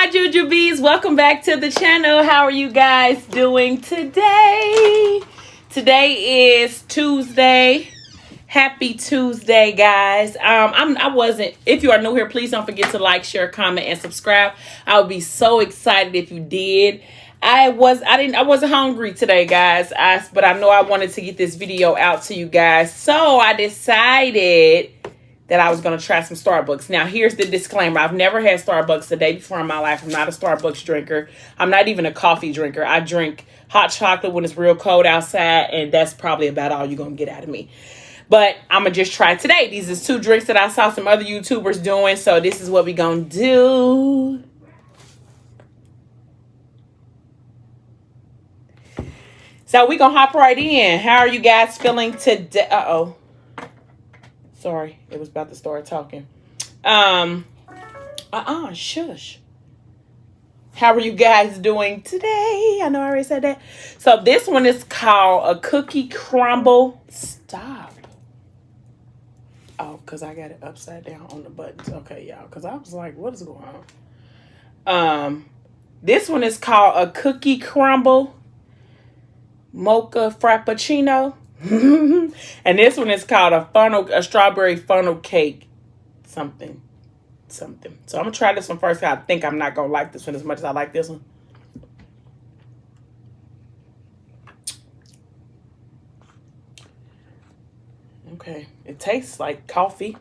my Jujubes, welcome back to the channel. How are you guys doing today? Today is Tuesday. Happy Tuesday, guys. If you are new here, please don't forget to like, share, comment, and subscribe. I would be so excited if you did. I wasn't hungry today, guys. But I know I wanted to get this video out to you guys. So I decided that I was going to try some Starbucks. Now, here's the disclaimer. I've never had Starbucks a day before in my life. I'm not a Starbucks drinker. I'm not even a coffee drinker. I drink hot chocolate when it's real cold outside, and that's probably about all you're going to get out of me. But I'm going to just try today. These are 2 drinks that I saw some other YouTubers doing, so this is what we're going to do. So we're going to hop right in. How are you guys feeling today? Uh-oh. Sorry, it was about to start talking. Shush. How are you guys doing today? I know I already said that. So this one is called a cookie crumble. Stop. Oh, because I got it upside down on the buttons. Okay, y'all. Because I was like, what is going on? This one is called a cookie crumble mocha frappuccino. And this one is called a strawberry funnel cake something. So I'm gonna try this one first. I think I'm not gonna like this one as much as I like this one. Okay, it tastes like coffee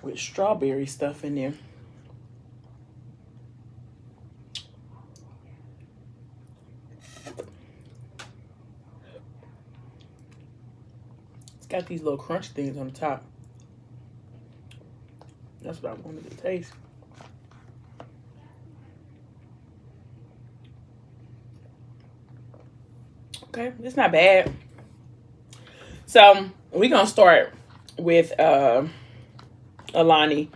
with strawberry stuff in there. It's got these little crunch things on the top. That's what I wanted to taste. Okay, it's not bad. So we're gonna start with Alani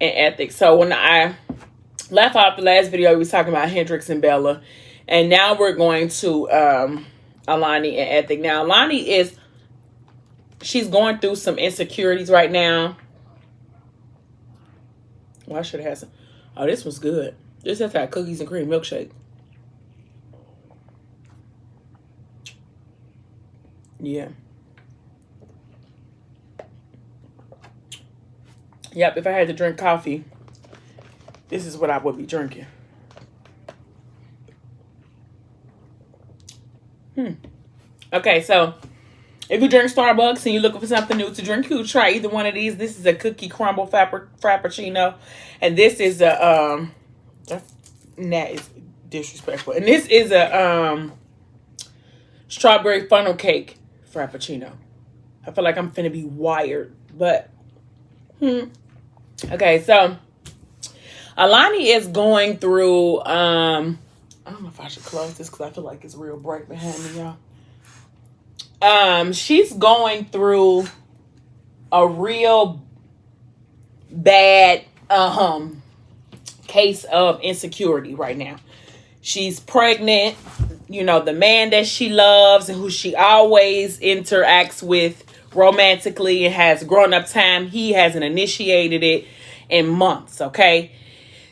and Ethics. So when I left off the last video, we was talking about Hendrix and Bella, and now we're going to Alani and Ethic. Now Alani she's going through some insecurities right now. Well, I should have had some. Oh, this was good. This has got cookies and cream milkshake. Yeah. Yep, if I had to drink coffee, this is what I would be drinking. Okay, so if you drink Starbucks and you're looking for something new to drink, you try either one of these. This is a cookie crumble frappuccino, and this is a that is disrespectful. And this is a strawberry funnel cake frappuccino. I feel like I'm finna be wired, but okay. So Alani is going through I don't know if I should close this because I feel like it's real bright behind me, y'all. She's going through a real bad case of insecurity right now. She's pregnant. You know, the man that she loves and who she always interacts with romantically and has grown-up time, he hasn't initiated it in months, okay?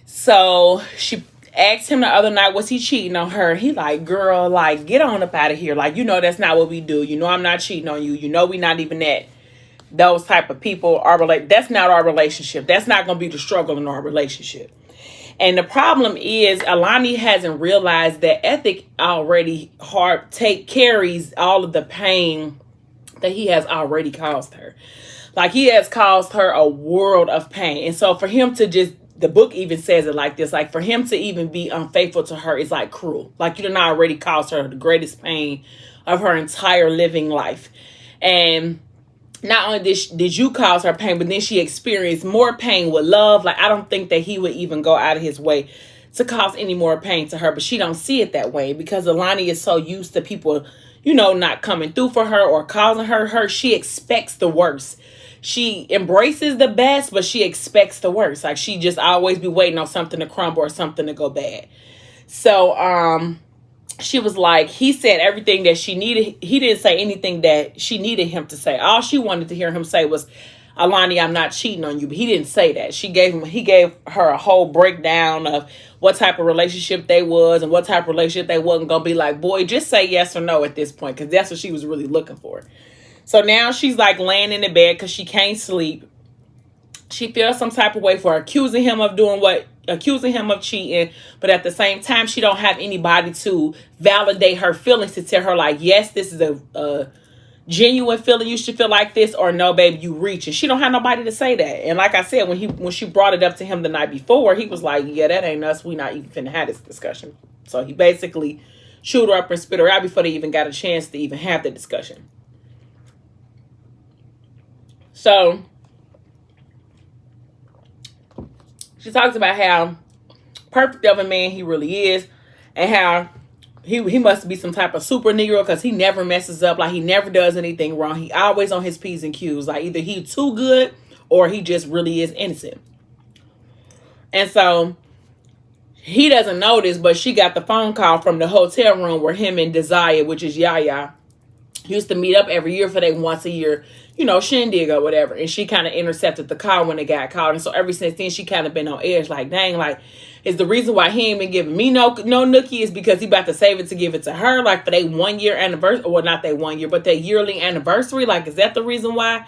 So she asked him the other night, was he cheating on her? He like, girl, like, get on up out of here. Like, you know, that's not what we do. You know, I'm not cheating on you. You know, we not even that. Those type of people that's not our relationship. That's not going to be the struggle in our relationship. And the problem is Alani hasn't realized that Ethic already carries all of the pain that he has already caused her. Like, he has caused her a world of pain. And so for him to just, the book even says it like this, like for him to even be unfaithful to her is like cruel. Like, you done already caused her the greatest pain of her entire living life. And not only did you cause her pain, but then she experienced more pain with love. Like, I don't think that he would even go out of his way to cause any more pain to her, but she don't see it that way because Alani is so used to people, you know, not coming through for her or causing her hurt. She expects the worst. She embraces the best, but she expects the worst. Like, she just always be waiting on something to crumble or something to go bad. So, she was like, he said everything that she needed. He didn't say anything that she needed him to say. All she wanted to hear him say was, Alani, I'm not cheating on you. But he didn't say that. He gave her a whole breakdown of what type of relationship they was and what type of relationship they wasn't going to be. Like, boy, just say yes or no at this point, because that's what she was really looking for. So now she's like laying in the bed because she can't sleep. She feels some type of way for accusing him of cheating, but at the same time, she don't have anybody to validate her feelings, to tell her like, yes, this is a genuine feeling, you should feel like this, or no, baby, you reaching. She don't have nobody to say that. And like I said, when she brought it up to him the night before, he was like, yeah, that ain't us. We not even finna have this discussion. So he basically chewed her up and spit her out before they even got a chance to even have the discussion. So she talks about how perfect of a man he really is, and how he must be some type of super Negro because he never messes up. Like, he never does anything wrong. He always on his P's and Q's. Like, either he too good or he just really is innocent. And so he doesn't know this, but she got the phone call from the hotel room where him and Desire, which is Yaya, used to meet up every year for their once a year, shindig or whatever. And she kind of intercepted the call when they got called. And so ever since then, she kind of been on edge. Like, dang, like, is the reason why he ain't been giving me no nookie is because he about to save it to give it to her, like, for their 1 year anniversary. Well, not their 1 year, but their yearly anniversary. Like, is that the reason why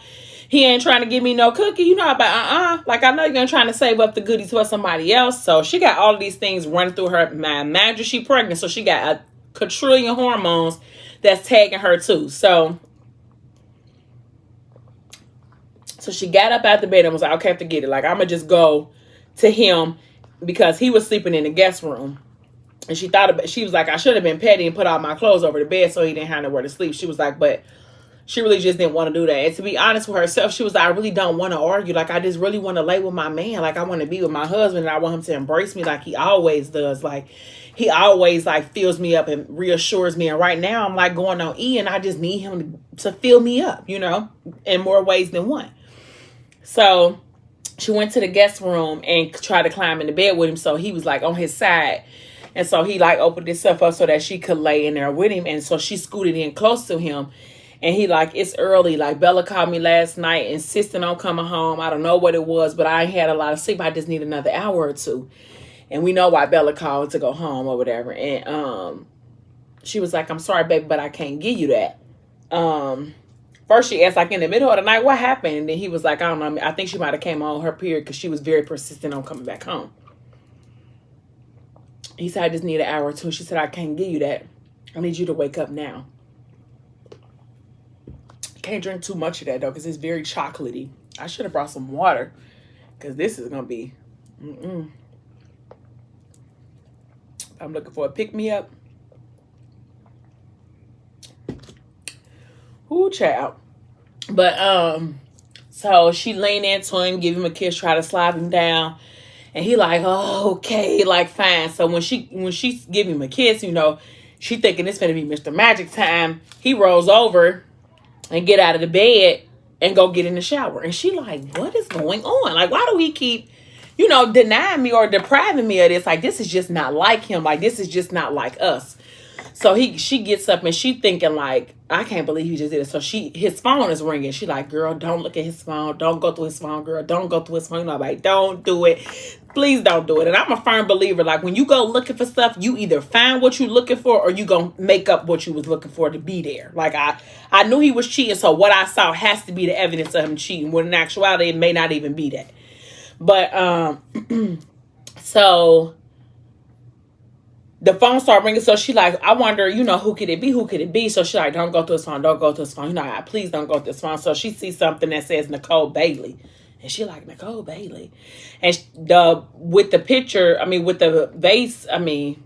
he ain't trying to give me no cookie? About like, I know you're gonna trying to save up the goodies for somebody else. So she got all of these things running through her mind. Imagine she pregnant, so she got a quadrillion hormones that's tagging her too. So she got up out the bed and was like, okay, forget it. Like, I'm gonna just go to him because he was sleeping in the guest room. And she was like, I should have been petty and put all my clothes over the bed so he didn't have nowhere to sleep. She was like, but she really just didn't want to do that. And to be honest with herself, she was like, I really don't want to argue. Like, I just really want to lay with my man. Like, I want to be with my husband, and I want him to embrace me like he always does. Like, he always, like, fills me up and reassures me. And right now, I'm, like, going on E, and I just need him to fill me up, in more ways than one. So she went to the guest room and tried to climb in the bed with him. So he was, like, on his side. And so he, like, opened himself up so that she could lay in there with him. And so she scooted in close to him. And he, like, it's early. Like, Bella called me last night insisting on coming home. I don't know what it was, but I ain't had a lot of sleep. I just need another hour or two. And we know why Bella called to go home or whatever. And she was like, I'm sorry, baby, but I can't give you that. First she asked, like, in the middle of the night, what happened? And then he was like, I don't know. I think she might have came on her period because she was very persistent on coming back home. He said, I just need an hour or two. She said, I can't give you that. I need you to wake up now. Can't drink too much of that, though, because it's very chocolatey. I should have brought some water, because this is going to be... I'm looking for a pick-me-up. Ooh, child. But, so she leaned into him, give him a kiss, try to slide him down. And he like, oh, okay, like, fine. So when she give him a kiss, she thinking it's going to be Mr. Magic time. He rolls over and get out of the bed and go get in the shower. And she like, what is going on? Like, why do he keep, denying me or depriving me of this? Like, this is just not like him. Like, this is just not like us. So she gets up and she thinking like, I can't believe he just did it. So his phone is ringing. She like, girl, don't look at his phone. Don't go through his phone, girl. Don't go through his phone. Like, don't do it. Please don't do it. And I'm a firm believer. Like, when you go looking for stuff, you either find what you're looking for or you gonna make up what you was looking for to be there. Like, I knew he was cheating. So what I saw has to be the evidence of him cheating. When in actuality, it may not even be that. But, so... the phone started ringing, so she like, I wonder, who could it be? Who could it be? So she like, don't go to his phone. Don't go to his phone. Please don't go to his phone. So she sees something that says Nicole Bailey. And she like, Nicole Bailey. And with the picture, with the vase,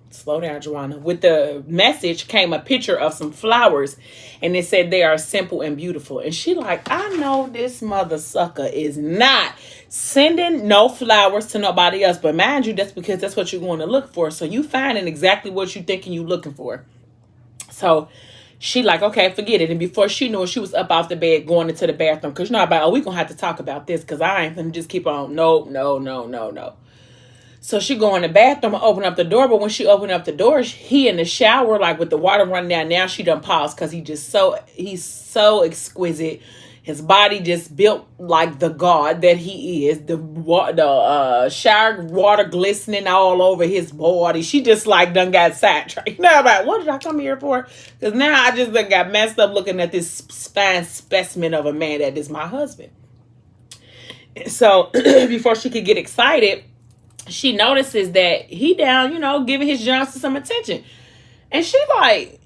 slow down, Joanna. With the message came a picture of some flowers. And it said they are simple and beautiful. And she like, I know this mother sucker is not sending no flowers to nobody else. But mind you, that's because that's what you're going to look for. So you finding exactly what you thinking you looking for. So she like, okay, forget it. And before she knew it, she was up off the bed going into the bathroom. Because we going to have to talk about this. Because I ain't going to just keep on. No. So she go in the bathroom and open up the door. But when she opened up the door, he in the shower, like with the water running down. Now she done paused because he's so exquisite. His body just built like the god that he is. The shower water glistening all over his body. She just like done got sidetracked. Now I'm like, what did I come here for? Because now I just done got messed up looking at this fine specimen of a man that is my husband. So before she could get excited, she notices that he down, giving his Johnson some attention. And she like,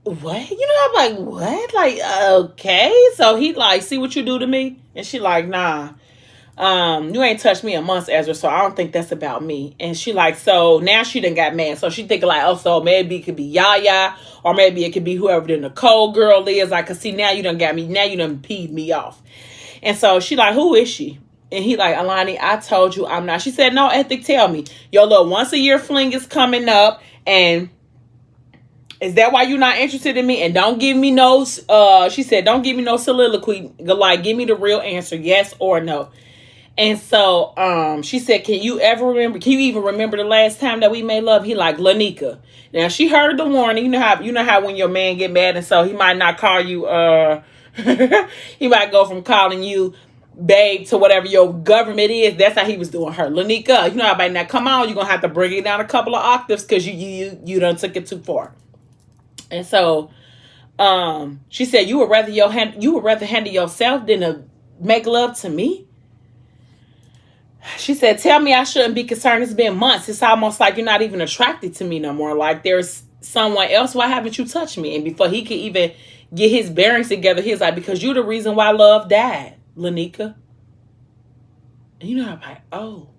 what? I'm like, what? Like, okay. So he like, see what you do to me? And she like, nah. You ain't touched me in months, Ezra, so I don't think that's about me. And she like, so now she done got mad. So she thinking like, oh, so maybe it could be Yaya, or maybe it could be whoever the Nicole girl is. Like, cause see, now you done got me, now you done peed me off. And so she like, who is she? And he like, Alani, I told you I'm not. She said, no, Ethic, tell me. Your little once a year fling is coming up, and is that why you're not interested in me? And don't give me no, she said, don't give me no soliloquy. Like, give me the real answer, yes or no. And so she said, can you even remember the last time that we made love? He like, Lanika. Now she heard the warning. You know how when your man get mad, and so he might not call you, he might go from calling you babe to whatever your government is. That's how he was doing her. Lanika, you know how by now, come on, you're gonna have to bring it down a couple of octaves because you done took it too far. And so she said, you would rather handle yourself than to make love to me? She said, tell me I shouldn't be concerned. It's been months. It's almost like you're not even attracted to me no more. Like there's someone else. Why haven't you touched me? And before he could even get his bearings together, he's like, because you're the reason why love died, Lanika. And I'm like, oh.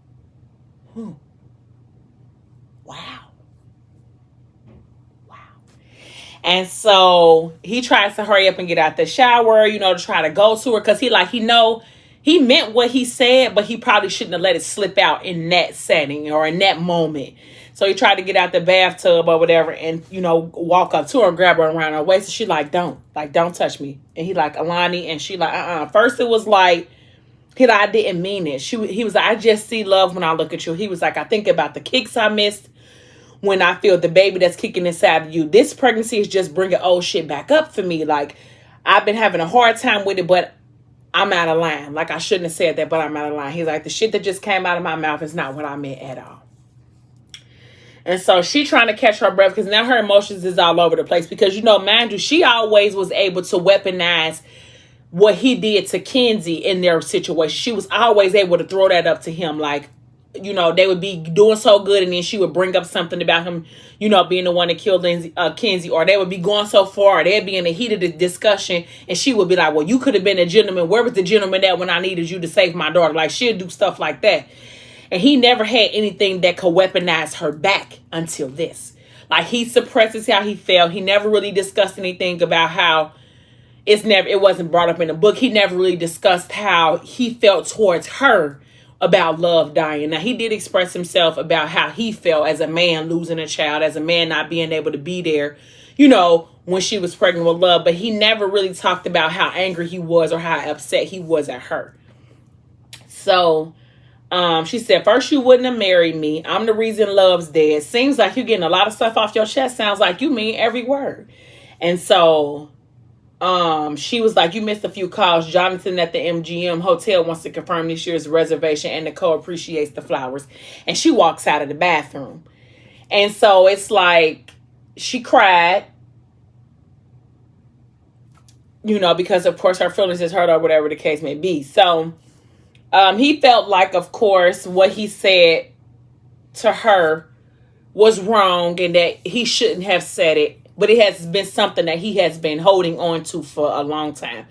Wow. And so he tries to hurry up and get out the shower, to try to go to her. Because he meant what he said, but he probably shouldn't have let it slip out in that setting or in that moment. So he tried to get out the bathtub or whatever and, walk up to her and grab her around her waist. And she like, don't touch me. And he like, Alani. And she like, First it was like, he like, I didn't mean it. He was like, I just see love when I look at you. He was like, I think about the kicks I missed when I feel the baby that's kicking inside of you. This pregnancy is just bringing old shit back up for me. Like, I've been having a hard time with it, but I'm out of line. Like, I shouldn't have said that, but I'm out of line. He's like, the shit that just came out of my mouth is not what I meant at all. And so she trying to catch her breath because now her emotions is all over the place. Because, mind you, she always was able to weaponize what he did to Kenzie in their situation. She was always able to throw that up to him. Like, they would be doing so good, and then she would bring up something about him, being the one that killed Kenzie, or they would be going so far, they'd be in the heat of the discussion, and she would be like, well, you could have been a gentleman. Where was the gentleman at when I needed you to save my daughter? Like, she'll do stuff like that. And he never had anything that could weaponize her back until this. Like, he suppresses how he felt. He never really discussed anything about how it wasn't brought up in the book. He never really discussed how he felt towards her about love dying. Now, he did express himself about how he felt as a man losing a child, as a man not being able to be there, when she was pregnant with love. But he never really talked about how angry he was or how upset he was at her. So, she said, first you wouldn't have married me. I'm the reason love's dead. Seems like you're getting a lot of stuff off your chest. Sounds like you mean every word. And so she was like, you missed a few calls. Jonathan at the MGM hotel wants to confirm this year's reservation, and Nicole appreciates the flowers. And she walks out of the bathroom. And so it's like she cried, because of course her feelings is hurt or whatever the case may be. So he felt like, of course, what he said to her was wrong and that he shouldn't have said it. But it has been something that he has been holding on to for a long time.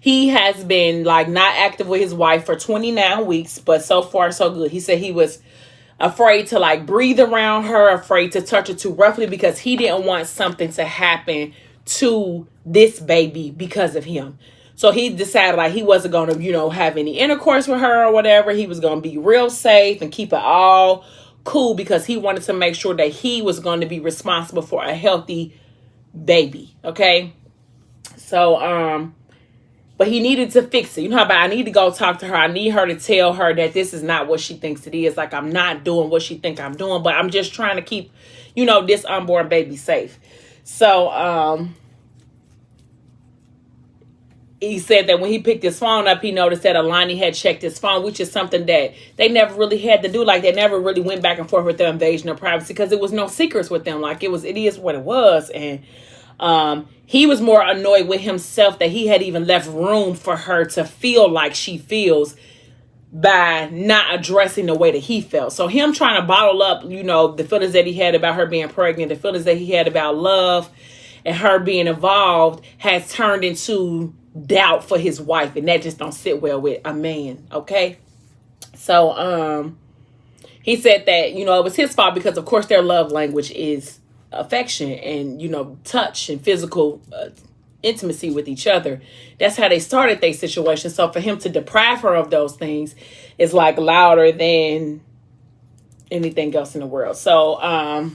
He has been like not active with his wife for 29 weeks, but so far so good. He said he was afraid to like breathe around her, afraid to touch her too roughly because he didn't want something to happen to this baby because of him. So he decided like he wasn't going to, have any intercourse with her or whatever. He was going to be real safe and keep it all cool because he wanted to make sure that he was going to be responsible for a healthy baby. Okay. So, but he needed to fix it. You know how about I need to go talk to her. I need her to tell her that this is not what she thinks it is. Like, I'm not doing what she think I'm doing, but I'm just trying to keep, this unborn baby safe. So, he said that when he picked his phone up, he noticed that Alani had checked his phone, which is something that they never really had to do. Like, they never really went back and forth with the invasion of privacy because it was no secrets with them. Like, it is what it was. And he was more annoyed with himself that he had even left room for her to feel like she feels by not addressing the way that he felt. So him trying to bottle up, you know, the feelings that he had about her being pregnant, the feelings that he had about love and her being involved has turned into doubt for his wife, and that just don't sit well with a man. Okay, so he said that, you know, it was his fault because of course their love language is affection and, you know, touch and physical intimacy with each other. That's how they started their situation. So for him to deprive her of those things is like louder than anything else in the world. So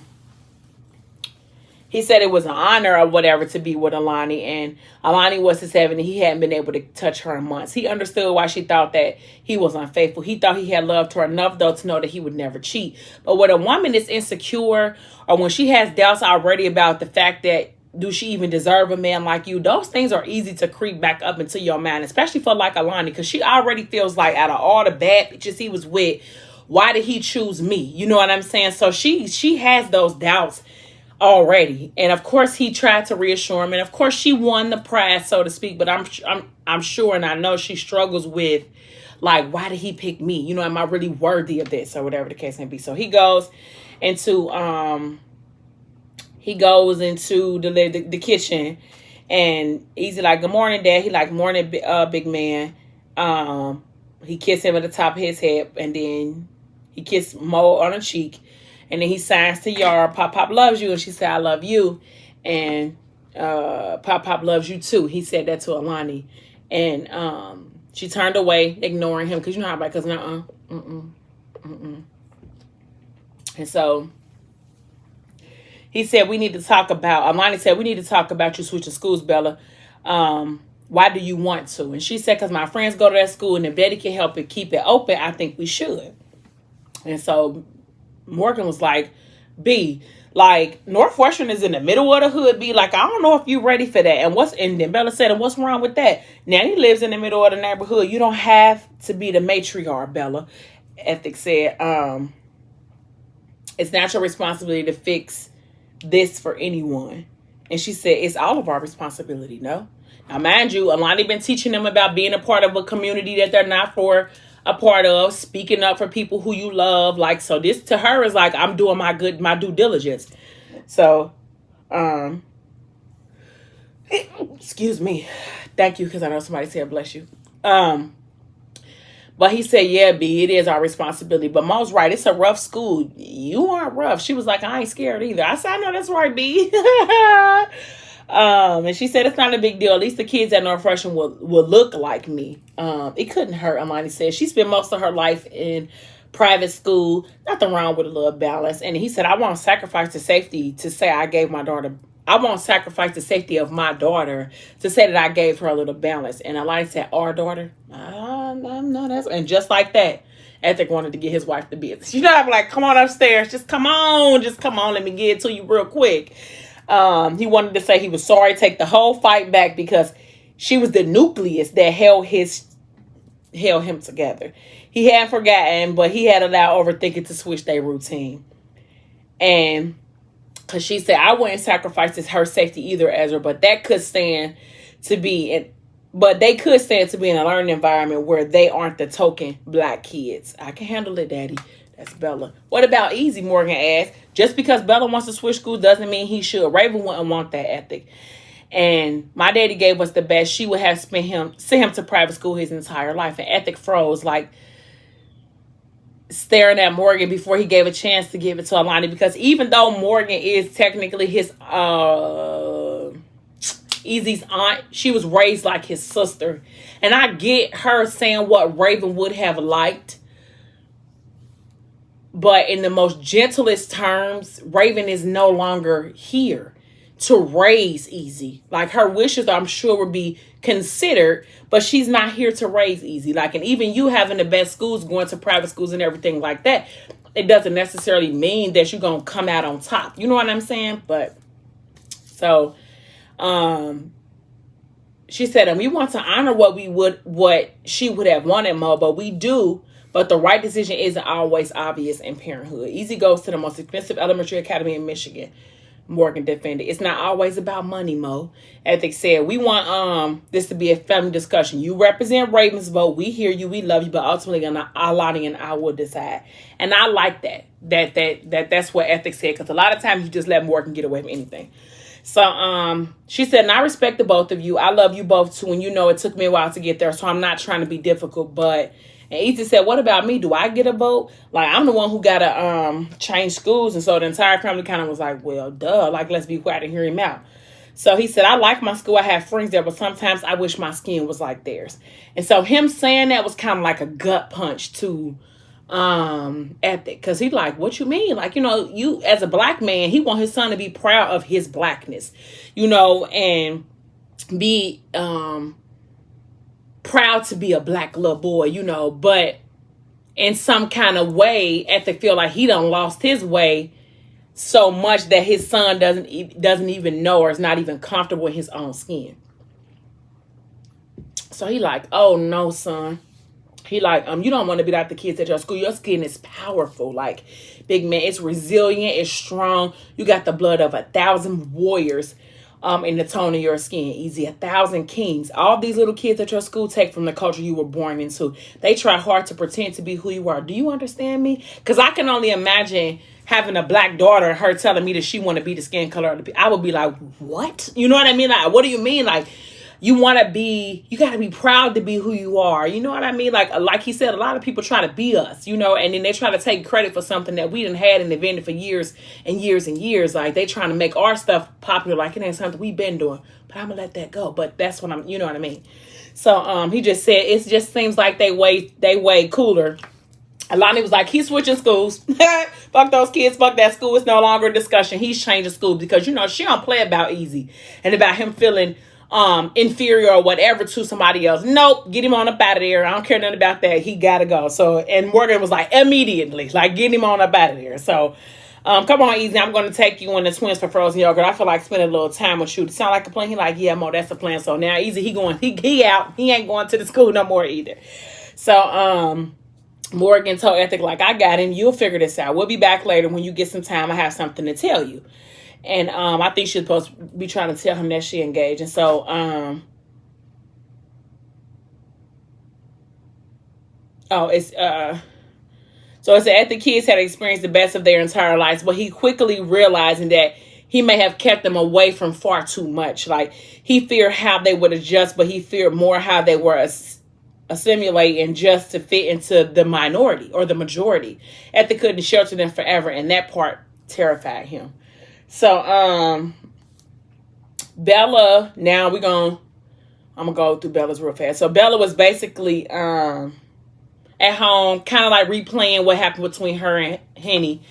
he said it was an honor or whatever to be with Alani, and Alani was his heaven, and he hadn't been able to touch her in months. He understood why she thought that he was unfaithful. He thought he had loved her enough, though, to know that he would never cheat. But when a woman is insecure, or when she has doubts already about the fact that, do she even deserve a man like you, those things are easy to creep back up into your mind, especially for like Alani, because she already feels like out of all the bad bitches he was with, why did he choose me? You know what I'm saying? So she has those doubts already, and of course he tried to reassure him, and of course she won the prize, so to speak. But I'm sure, and I know she struggles with, like, why did he pick me? You know, am I really worthy of this, or whatever the case may be? So he goes into the kitchen, and he's like, "Good morning, Dad." He like, "Morning, big man." He kissed him at the top of his head, and then he kissed Mo on the cheek. And then he signs to Yara, "Pop Pop loves you." And she said, "I love you." And Pop Pop loves you too. He said that to Alani. And she turned away, ignoring him. Because you know how about, because And so he said, Alani said, "We need to talk about you switching schools, Bella. Why do you want to?" And she said, "Because my friends go to that school, and if Betty can help it keep it open, I think we should." And so Morgan was like, "B, like, Northwestern is in the middle of the hood, B. Like, I don't know if you ready for that." And then Bella said, "And what's wrong with that? Nanny lives in the middle of the neighborhood. You don't have to be the matriarch, Bella." Ethics said, "It's not your responsibility to fix this for anyone." And she said, "It's all of our responsibility, no?" Now, mind you, Alani been teaching them about being a part of a community that they're not a part of, speaking up for people who you love. Like, so this to her is like, I'm doing my due diligence. So, excuse me. Thank you, because I know somebody said bless you. But he said, "Yeah, B, it is our responsibility." But Mo's right. It's a rough school. You aren't rough. She was like, "I ain't scared either." I said, "I know that's right, B." And she said, "It's not a big deal. At least the kids at Northwestern will look like me." It couldn't hurt, Alani said. She spent most of her life in private school. Nothing wrong with a little balance. And he said, "I won't sacrifice the safety to say I gave my daughter. I won't sacrifice the safety of my daughter to say that I gave her a little balance." And Alani said, "Our daughter?" No, that's, and just like that, Ethic wanted to get his wife the business. You know, I'm like, "Come on upstairs. Just come on. Let me get it to you real quick." He wanted to say he was sorry, take the whole fight back, because she was the nucleus that held him together. He had forgotten, but he had allowed overthinking to switch their routine. And because she said, "I wouldn't sacrifice her safety either, Ezra, but that could stand to be they could stand to be in a learning environment where they aren't the token black kids." I can handle it, Daddy. That's Bella. "What about Easy?" Morgan asked. "Just because Bella wants to switch schools doesn't mean he should. Raven wouldn't want that, Ethic. And my daddy gave us the best. She would have sent him to private school his entire life." And Ethic froze, like staring at Morgan before he gave a chance to give it to Alani, because even though Morgan is technically his Easy's aunt, she was raised like his sister. And I get her saying what Raven would have liked, but in the most gentlest terms, Raven is no longer here to raise Easy. Like, her wishes, I'm sure, would be considered, but she's not here to raise Easy. Like, and even you having the best schools, going to private schools and everything like that, it doesn't necessarily mean that you're going to come out on top. You know what I'm saying? But, so, she said, and we want to honor what she would have wanted, Mo, but we do. But the right decision isn't always obvious in parenthood. Easy goes to the most expensive elementary academy in Michigan. Morgan defended. It's not always about money, Mo. Ethics said, we want this to be a family discussion. You represent Ravensbolt. We hear you. We love you. But ultimately, Alani and I will decide. And I like that. That's what Ethics said. Because a lot of times you just let Morgan get away with anything. So she said, and I respect the both of you. I love you both too. And you know it took me a while to get there. So I'm not trying to be difficult. But... And Ethan said, what about me? Do I get a vote? Like, I'm the one who got to change schools. And so the entire family kind of was like, well, duh. Like, let's be quiet and hear him out. So he said, I like my school. I have friends there, but sometimes I wish my skin was like theirs. And so him saying that was kind of like a gut punch to Ethic. Because he's like, what you mean? Like, you know, you as a black man, he want his son to be proud of his blackness, you know, and be... proud to be a black little boy, you know, but in some kind of way, Ethic feel like he done lost his way so much that his son doesn't even know or is not even comfortable in his own skin. So he like, oh no, son. He like, you don't want to beat out the kids at your school. Your skin is powerful. Like, big man, it's resilient, it's strong. You got the blood of 1,000 warriors. In the tone of your skin. Easy, 1,000 kings. All these little kids at your school take from the culture you were born into. They try hard to pretend to be who you are. Do you understand me? Because I can only imagine having a black daughter and her telling me that she want to be the skin color of the people. I would be like, what? You know what I mean? Like, what do you mean? Like, you got to be proud to be who you are. You know what I mean? Like he said, a lot of people try to be us, you know, and then they try to take credit for something that we done had and invented for years and years and years. Like, they trying to make our stuff popular. Like, it ain't something we've been doing, but I'm gonna let that go. But that's what you know what I mean? So, he just said, it just seems like they way cooler. Alani was like, he's switching schools. Fuck those kids. Fuck that school. It's no longer a discussion. He's changing school because, you know, she don't play about Easy and about him feeling inferior or whatever to somebody else. Nope, get him on up out of there. I don't care nothing about that. He gotta go. So, and Morgan was like, immediately, like, get him on up out of there. So, come on, Easy. I'm gonna take you on the Twins for frozen yogurt. I feel like spending a little time with you. It sound like a plan? He like, yeah, Mo, that's the plan. So now Easy, he out. He ain't going to the school no more either. So, Morgan told Ethic, like, I got him. You'll figure this out. We'll be back later when you get some time. I have something to tell you. And I think she's supposed to be trying to tell him that she engaged. And so it's that the kids had experienced the best of their entire lives, but he quickly realizing that he may have kept them away from far too much. Like, he feared how they would adjust, but he feared more how they were assimilating just to fit into the minority or the majority. Ethic couldn't shelter them forever, and that part terrified him. So, Bella, now I'm going to go through Bella's real fast. So, Bella was basically at home, kind of like replaying what happened between her and Henny.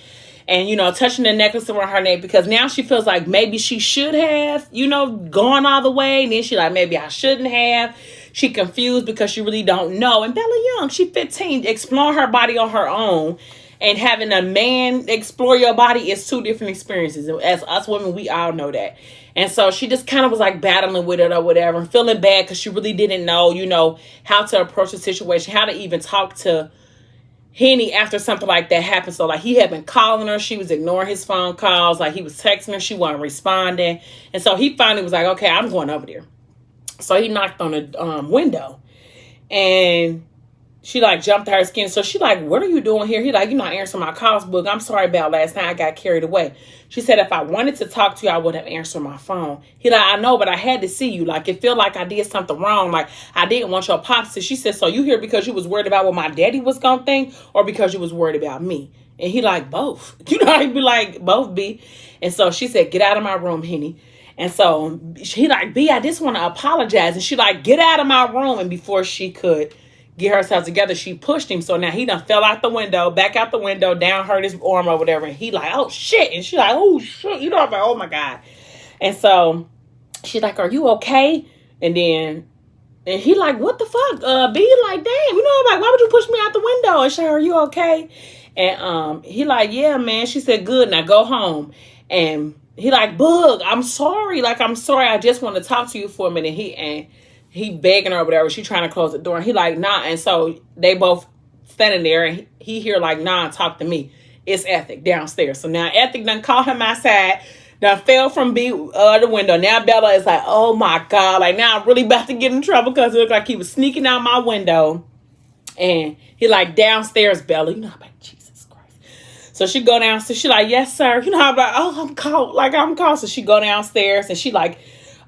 And, you know, touching the necklace around her neck because now she feels like maybe she should have, you know, gone all the way. And then she like, maybe I shouldn't have. She confused because she really don't know. And Bella young, she 15, exploring her body on her own. And having a man explore your body is two different experiences. As us women, we all know that. And so she just kind of was like battling with it or whatever. And feeling bad because she really didn't know, you know, how to approach the situation. How to even talk to Henny after something like that happened. So like he had been calling her. She was ignoring his phone calls. Like he was texting her. She wasn't responding. And so he finally was like, okay, I'm going over there. So he knocked on the window. And she like jumped to her skin. So she like, what are you doing here? He like, you're not answering my calls, book. I'm sorry about last night. I got carried away. She said, if I wanted to talk to you, I would have answered my phone. He like, I know, but I had to see you. Like, it felt like I did something wrong. Like, I didn't want your pops to. She said, so you here because you was worried about what my daddy was going to think or because you was worried about me? And he like, both. You know, he'd be like, both, B. And so she said, get out of my room, Henny. And so he like, B, I just want to apologize. And she like, get out of my room. And before she could get herself together, she pushed him. So now he done fell out the window, back out the window, down hurt his arm or whatever. And he like, oh shit. And she like, oh shit. You know, I'm like, oh my God. And so she's like, are you okay? And he like, what the fuck? B like, damn, you know, I'm like, why would you push me out the window? And she like, are you okay? And he like, yeah, man. She said, good, now go home. And he like, Bug, I'm sorry. Like, I'm sorry. I just want to talk to you for a minute. he begging her over there. She trying to close the door. And he like, nah. And so they both standing there. And he hear like, nah, talk to me. It's Ethic downstairs. So now Ethic done call him outside. Done fell from the window. Now Bella is like, oh my God. Like now I'm really about to get in trouble because it looked like he was sneaking out my window. And he like, downstairs, Bella. You know, I'm like, Jesus Christ. So she go downstairs. She like, yes, sir. You know, I'm like, oh, I'm cold. Like, I'm cold. So she go downstairs and she like,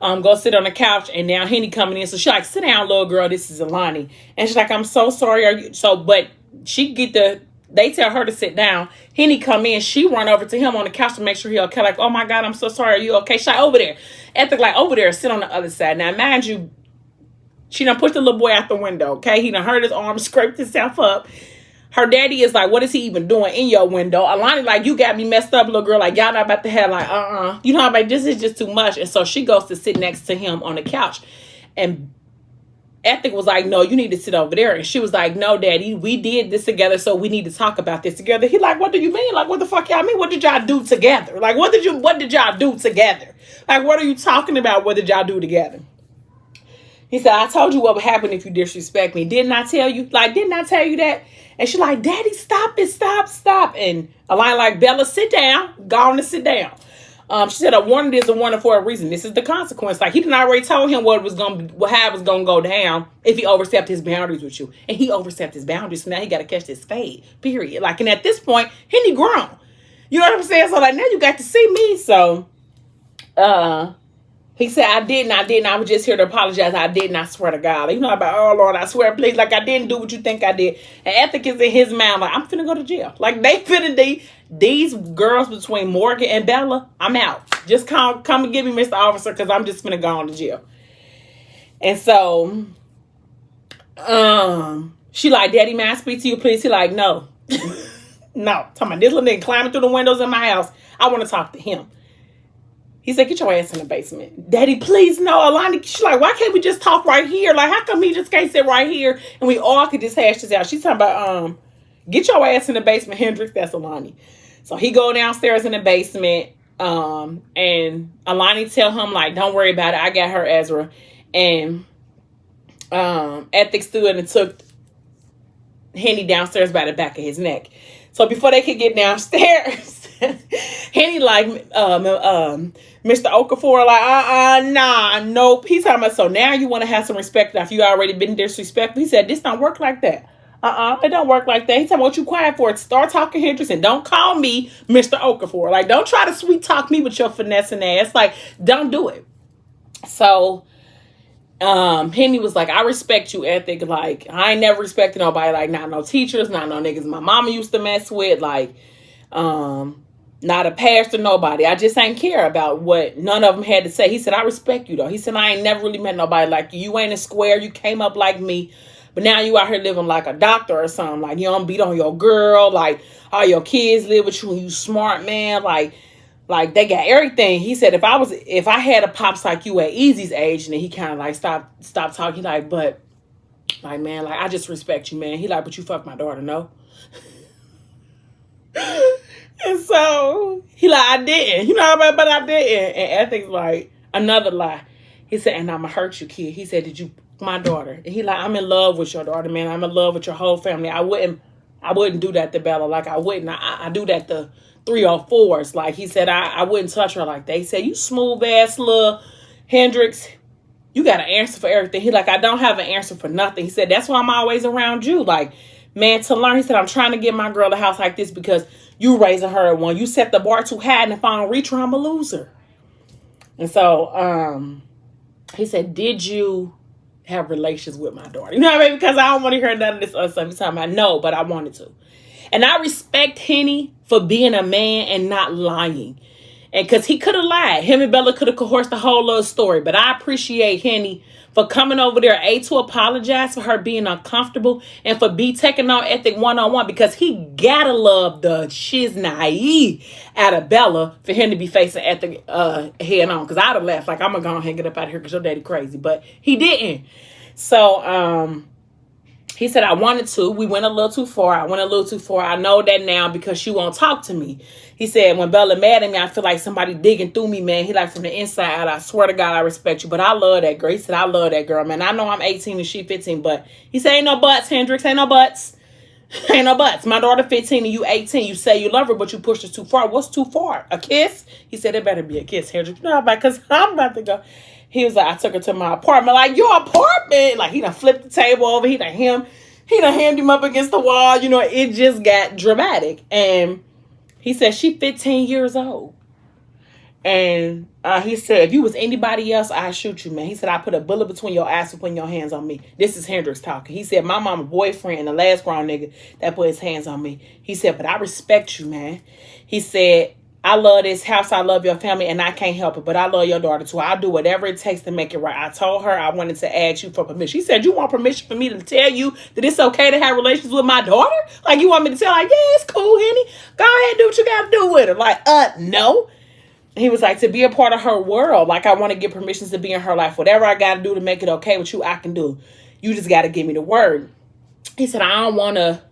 go sit on the couch. And now Henny coming in. So she like, sit down, little girl. This is Alani. And she's like, I'm so sorry. Are you? So, but she they tell her to sit down. Henny come in. She run over to him on the couch to make sure he okay. Like, oh my God, I'm so sorry. Are you okay? She like, over there. Ethic like, over there. Sit on the other side. Now, mind you, she done pushed the little boy out the window, okay? He done hurt his arm, scraped himself up. Her daddy is like, what is he even doing in your window? Alani like, you got me messed up, little girl. Like, y'all not about to have like, You know, I'm like, this is just too much. And so she goes to sit next to him on the couch. And Ethic was like, no, you need to sit over there. And she was like, no, daddy, we did this together, so we need to talk about this together. He like, what do you mean? Like, what the fuck y'all mean? What did y'all do together? Like, what did y'all do together? Like, what are you talking about? What did y'all do together? He said, I told you what would happen if you disrespect me. Didn't I tell you? Like, didn't I tell you that? And she's like, Daddy, stop it. Stop. And Alani like, Bella, sit down. Go on and sit down. She said, a warning is a warning for a reason. This is the consequence. Like, he didn't already told him how it was going to go down if he overstepped his boundaries with you. And he overstepped his boundaries. So now he got to catch this fade, period. Like, and at this point, Henny grown. You know what I'm saying? So, like, now you got to see me. So, he said, I didn't. I was just here to apologize. I didn't. I swear to God. You know about, oh, Lord, I swear, please. Like, I didn't do what you think I did. And Ethic is in his mind, like, I'm finna go to jail. Like, they finna, these girls between Morgan and Bella, I'm out. Just come and get me, Mr. Officer, because I'm just finna go on to jail. And so, she like, Daddy, may I speak to you, please? He like, no. No. Talking about this little nigga climbing through the windows in my house. I want to talk to him. He said, get your ass in the basement. Daddy, please, no. Alani, she's like, why can't we just talk right here? Like, how come he just can't sit right here and we all could just hash this out? She's talking about, get your ass in the basement, Hendrix. That's Alani. So he go downstairs in the basement, and Alani tell him, like, don't worry about it. I got her, Ezra. And Ethic stood and took Henny downstairs by the back of his neck. So before they could get downstairs, Henny like, Mr. Okafor, like, nah, nope. He's talking about, so now you want to have some respect after you already been disrespectful. He said, this don't work like that. It don't work like that. He's talking about, what you quiet for? Start talking, Hendrix, and don't call me Mr. Okafor. Like, don't try to sweet talk me with your finessing ass. Like, don't do it. So, Henny was like, I respect you, Ethic. Like, I ain't never respected nobody. Like, not no teachers, not no niggas my mama used to mess with. Like, not a pastor, nobody. I just ain't care about what none of them had to say. He said, I respect you, though. He said, I ain't never really met nobody like you. You ain't a square. You came up like me. But now you out here living like a doctor or something. Like, you don't beat on your girl. Like, all your kids live with you and you smart, man. Like they got everything. He said, if I had a pops like you at Easy's age, and then he kind of like stopped talking. He like, but like, man, like, I just respect you, man. He like, but you fucked my daughter, no? And so he like, I didn't. You know what I mean? But I didn't. And Ethic's like, another lie. He said, and I'ma hurt you, kid. He said, did you my daughter? And he like, I'm in love with your daughter, man. I'm in love with your whole family. I wouldn't do that to Bella. Like, I wouldn't. I do that to 304s. Like, he said, I wouldn't touch her like that. He said, you smooth ass little Hendrix. You got an answer for everything. He like, I don't have an answer for nothing. He said, that's why I'm always around you. Like, man, to learn. He said, I'm trying to get my girl a house like this because you raising her at one. You set the bar too high, and if I don't reach her, I'm a loser. And so, he said, did you have relations with my daughter? You know what I mean? Because I don't want to hear none of this other stuff. He's talking about, no, but I wanted to. And I respect Henny for being a man and not lying. And because he could have lied. Him and Bella could have coerced the whole little story. But I appreciate Henny for coming over there, A, to apologize for her being uncomfortable, and for B, taking on Ethic one-on-one, because he gotta love the shiznai out of Bella for him to be facing Ethic head on. Because I'd have left. Like, I'm gonna go ahead and get up out of here because your daddy crazy. But he didn't. So, He said, I wanted to. We went a little too far. I went a little too far. I know that now because she won't talk to me. He said, when Bella mad at me, I feel like somebody digging through me, man. He like, from the inside out, I swear to God, I respect you. But I love that girl. He said, I love that girl, man. I know I'm 18 and she 15, but he said, ain't no buts, Hendrix. Ain't no buts. Ain't no buts. My daughter 15 and you 18. You say you love her, but you pushed her too far. What's too far? A kiss? He said, it better be a kiss, Hendrix. No, because I'm about to go. He was like, I took her to my apartment. Like, your apartment? Like, he done flipped the table over. He done hammed him up against the wall. You know, it just got dramatic. And he said, she 15 years old. And he said, if you was anybody else, I'd shoot you, man. He said, I put a bullet between your ass for putting your hands on me. This is Hendrix talking. He said, my mama boyfriend, the last grown nigga that put his hands on me. He said, but I respect you, man. He said, I love this house. I love your family, and I can't help it. But I love your daughter, too. I'll do whatever it takes to make it right. I told her I wanted to ask you for permission. She said, you want permission for me to tell you that it's okay to have relations with my daughter? Like, you want me to tell her, like, yeah, it's cool, Henny. Go ahead and do what you got to do with her. Like, no. He was like, to be a part of her world. Like, I want to get permissions to be in her life. Whatever I got to do to make it okay with you, I can do. You just got to give me the word. He said, I don't want to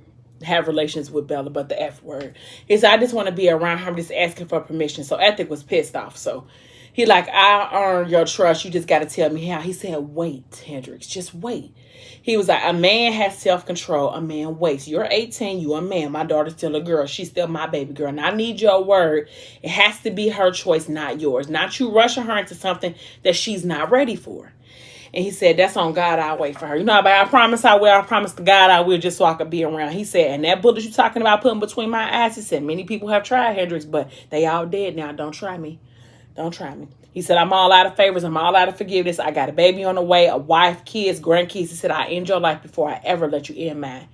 have relations with Bella, but the F word. He said, I just want to be around her. I'm just asking for permission. So Ethic was pissed off. So he like, I earned your trust. You just got to tell me how. He said, wait, Hendrix, just wait. He was like, a man has self-control. A man waits. You're 18. You a man. My daughter's still a girl. She's still my baby girl. And I need your word. It has to be her choice, not yours. Not you rushing her into something that she's not ready for. And he said, that's on God, I'll wait for her. You know, but I promise I will. I promise to God I will, just so I could be around. He said, and that bullet you talking about putting between my eyes, he said, many people have tried, Hendrix, but they all dead now. Don't try me. Don't try me. He said, I'm all out of favors. I'm all out of forgiveness. I got a baby on the way, a wife, kids, grandkids. He said, I end your life before I ever let you end mine.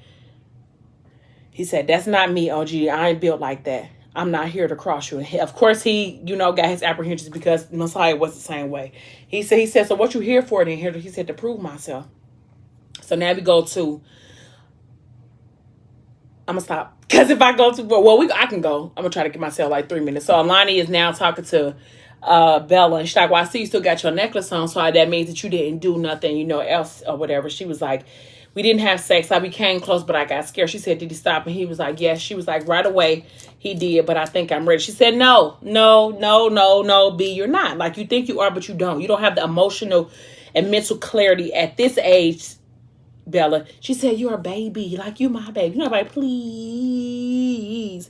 He said, that's not me, OG. I ain't built like that. I'm not here to cross you. And of course, he, got his apprehensions because Messiah was the same way. He said, so what you here for then? He said, to prove myself. So now we go to, I'm going to stop. Because if I go to, I can go. I'm going to try to give myself like 3 minutes. So Alani is now talking to Bella. And she's like, well, I see you still got your necklace on. So that means that you didn't do nothing, else or whatever. She was like, we didn't have sex. I became close, but I got scared. She said, did he stop? And he was like, yes. She was like, right away, he did, but I think I'm ready. She said, no, B, you're not. Like, you think you are, but you don't. You don't have the emotional and mental clarity at this age, Bella. She said, you're a baby. Like, you my baby. Like, please.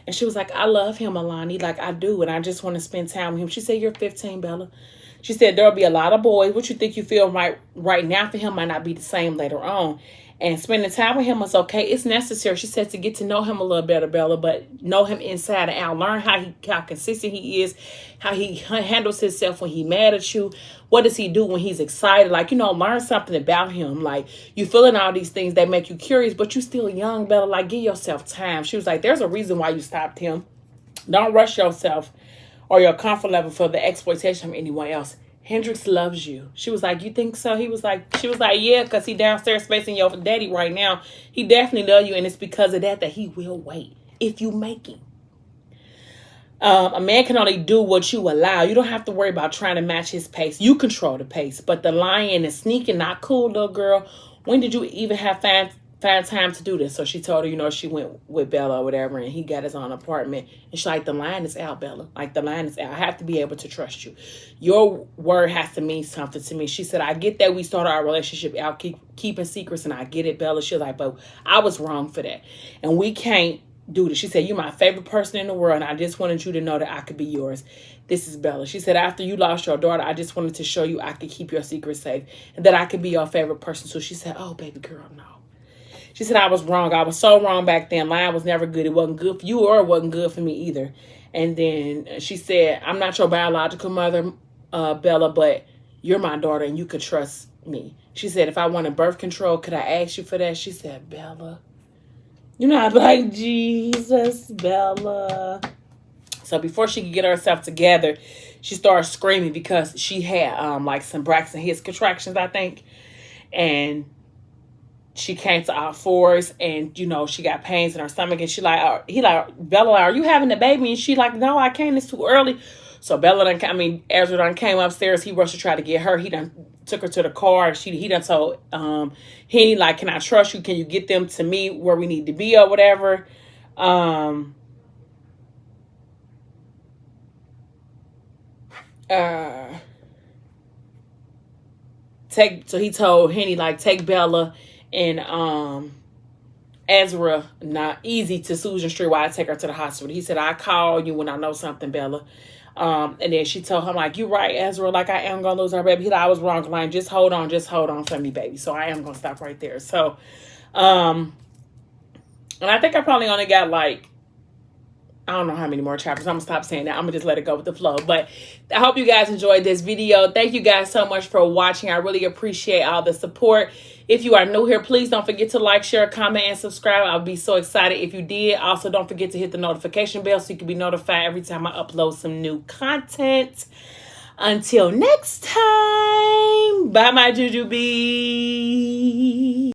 And she was like, I love him, Alani. Like, I do, and I just want to spend time with him. She said, you're 15, Bella. She said, there'll be a lot of boys. What you think you feel right now for him might not be the same later on. And spending time with him is okay. It's necessary, she said, to get to know him a little better, Bella, but know him inside and out. Learn how consistent he is, how he handles himself when he's mad at you. What does he do when he's excited? Like, learn something about him. Like, you feeling all these things that make you curious, but you still young, Bella. Like, give yourself time. She was like, there's a reason why you stopped him. Don't rush yourself or your comfort level for the exploitation of anyone else. Hendrix loves you. She was like, you think so? She was like, yeah, because he downstairs facing your daddy right now. He definitely loves you, and it's because of that he will wait if you make him. A man can only do what you allow. You don't have to worry about trying to match his pace. You control the pace. But the lying and sneaking, not cool, little girl. When did you even have find time to do this? So she told her, she went with Bella or whatever, and he got his own apartment. And she's like, the line is out, Bella. Like, the line is out. I have to be able to trust you. Your word has to mean something to me. She said, I get that we started our relationship out keeping secrets, and I get it, Bella. She was like, but I was wrong for that. And we can't do this. She said, you're my favorite person in the world, and I just wanted you to know that I could be yours. This is Bella. She said, after you lost your daughter, I just wanted to show you I could keep your secret safe and that I could be your favorite person. So she said, oh, baby girl, no. She said, I was wrong. I was so wrong back then. Lying was never good. It wasn't good for you, or it wasn't good for me either. And then she said, I'm not your biological mother, Bella, but you're my daughter and you could trust me. She said, if I wanted birth control, could I ask you for that? She said, Bella. I'm like, Jesus, Bella. So before she could get herself together, she started screaming because she had like some Braxton Hicks contractions, I think. And she came to our fours, and she got pains in her stomach, and Bella, are you having a baby? And she like, no, I can't. It's too early. So Ezra done came upstairs. He rushed to try to get her. He done took her to the car. He done told Henny, like, can I trust you? Can you get them to me where we need to be or whatever? So he told Henny, like, take Bella and Ezra not easy to Susan Street while I take her to the hospital. He said, I call you when I know something, Bella. And then she told him, like, you right, Ezra, like, I am gonna lose her baby. He thought I was wrong, line. Just hold on for me, baby. So I am gonna stop right there. So and I think I probably only got, like, I don't know how many more chapters. I'm gonna stop saying that. I'm gonna just let it go with the flow. But I hope you guys enjoyed this video. Thank you guys so much for watching. I really appreciate all the support. If you are new here, please don't forget to like, share, comment, and subscribe. I'll be so excited if you did. Also, don't forget to hit the notification bell so you can be notified every time I upload some new content. Until next time, bye, my Jujubee.